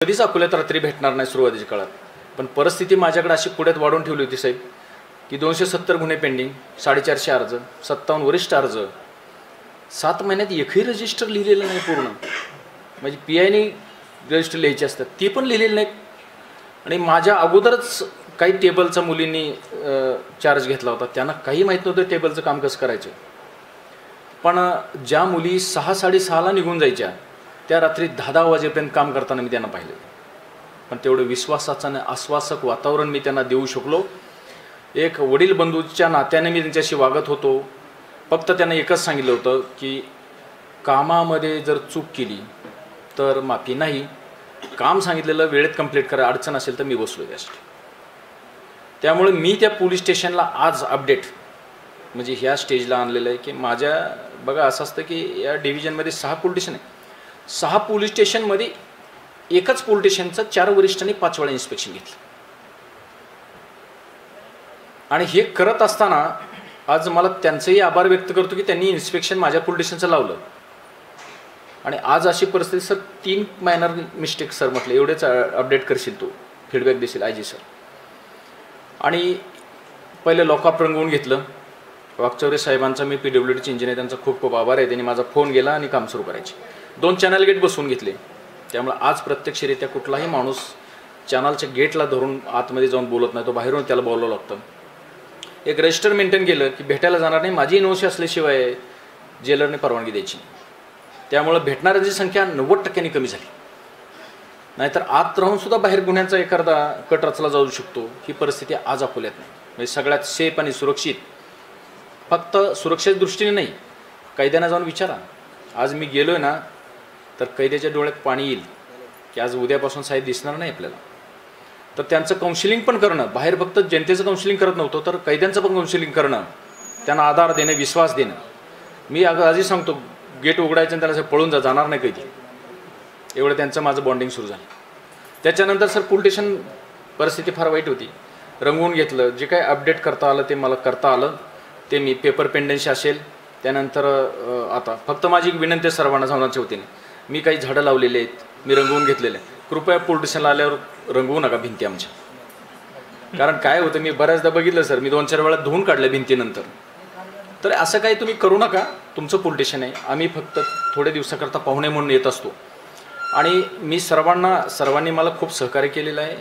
कधीच अकोल्यात रात्री भेटणार नाही सुरुवातीच्या काळात, पण परिस्थिती माझ्याकडे अशी पुढ्यात वाढवून ठेवली होती साहेब की 270 गुन्हे पेंडिंग, 450 अर्ज, 57 वरिष्ठ अर्ज, 7 महिन्यात एकही रजिस्टर लिहिलेलं नाही पूर्ण. म्हणजे PIने रजिस्टर लिहायचे असतात ती पण लिहिलेली नाहीत. आणि माझ्या अगोदरच काही टेबलचा मुलींनी चार्ज घेतला होता, त्यांना काही माहीत नव्हतं टेबलचं काम कसं करायचं. पण ज्या मुली 6-6:30ला निघून जायच्या त्या रात्री 10-10 वाजेपर्यंत काम करताना मी त्यांना पाहिलं. पण तेवढं विश्वासाचं आणि आश्वासक वातावरण मी त्यांना देऊ शकलो. एक वडील बंधूच्या नात्याने मी त्यांच्याशी वागत होतो. फक्त त्यांना एकच सांगितलं होतं की कामामध्ये जर चूक केली तर माफी नाही, काम सांगितलेलं वेळेत कंप्लीट करा, अडचण असेल तर मी बसलो त्यासाठी. त्यामुळे मी त्या पोलीस स्टेशनला आज अपडेट म्हणजे ह्या स्टेजला आणलेलं आहे की माझ्या बघा असं असतं की या डिव्हिजनमध्ये 6 पोलीस स्टेशन आहे. 6 पोलीस स्टेशनमध्ये एकच पोलीस स्टेशनचं 4 वरिष्ठांनी 5 वेळा इन्स्पेक्शन घेतलं. आणि हे करत असताना आज मला त्यांचंही आभार व्यक्त करतो की त्यांनी इन्स्पेक्शन माझ्या पोलीस स्टेशनचं लावलं. आणि आज अशी परिस्थिती सर 3 मायनर मिस्टेक सर म्हटलं एवढेच अपडेट करशील तू, फीडबॅक देशील IG सर. आणि पहिले लॉकअप रंगवून घेतलं. वाकचौरे साहेबांचा मी PWDचे इंजिनियर त्यांचा खूप खूप आभार आहे. त्यांनी माझा फोन गेला आणि काम सुरू करायचे. 2 चॅनल गेट बसवून घेतले. त्यामुळे आज प्रत्यक्षरित्या कुठलाही माणूस चॅनलच्या गेटला धरून आतमध्ये जाऊन बोलत नाही, तो बाहेरून त्याला बोलावं लागतं. एक रजिस्टर मेंटेन केलं की भेटायला जाणार नाही, माझी NOC असल्याशिवाय जेलरने परवानगी द्यायची. त्यामुळे भेटणाऱ्याची संख्या 90% कमी झाली. नाहीतर आत राहूनसुद्धा बाहेर गुन्ह्यांचा एखादा कट रचला जाऊ शकतो. ही परिस्थिती आज अकोल्यात नाही. म्हणजे सगळ्यात सेफ आणि सुरक्षित, फक्त सुरक्षेच्या दृष्टीने नाही, कैद्यांना जाऊन विचारा. आज मी गेलो आहे ना तर कैद्याच्या डोळ्यात पाणी येईल की आज उद्यापासून साहेब दिसणार नाही आपल्याला. तर त्यांचं काउन्सिलिंग पण करणं, बाहेर फक्त जनतेचं काउन्सिलिंग करत नव्हतं तर कैद्यांचं पण काउन्सिलिंग करणं, त्यांना आधार देणं, विश्वास देणं. मी आधी सांगतो गेट उघडायचं आणि त्याला पळून जाणार नाही कैदी, एवढं त्यांचं माझं बॉन्डिंग सुरू झालं. त्याच्यानंतर सर पोलीस स्टेशन परिस्थिती फार वाईट होती. रंगवून घेतलं, जे काही अपडेट करता आलं ते मला करता आलं. ते मी पेपर पेंडन्सी असेल त्यानंतर आता फक्त माझी एक विनंती सर्वांना सांगण्याच्या वतीने, मी काही झाडं लावलेली आहेत, मी रंगवून घेतलेले आहे. कृपया पोलीस स्टेशनला आल्यावर रंगवू नका भिंती आमच्या. कारण काय होतं मी बऱ्याचदा बघितलं सर, मी 2-4 वेळा धुवून काढल्या भिंतीनंतर. तर असं काही तुम्ही करू नका, तुमचं पोलीस स्टेशन आहे, आम्ही फक्त थोड्या दिवसाकरता पाहुणे म्हणून येत असतो. आणि मी सर्वांनी मला खूप सहकार्य केलेलं आहे.